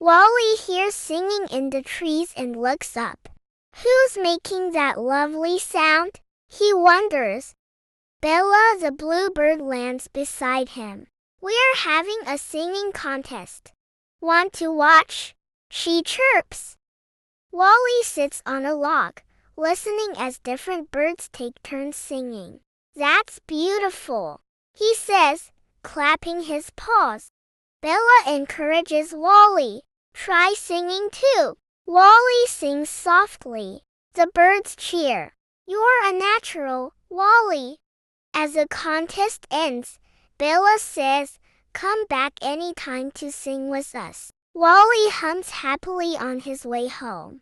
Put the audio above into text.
Wally hears singing in the trees and looks up. Who's making that lovely sound? He wonders. Bella the bluebird lands beside him. We're having a singing contest. Want to watch? She chirps. Wally sits on a log, listening as different birds take turns singing. That's beautiful, he says, clapping his paws. Bella encourages Wally. Try singing too. Wally sings softly. The birds cheer. You're a natural, Wally. As the contest ends, Bella says, come back anytime to sing with us. Wally hums happily on his way home.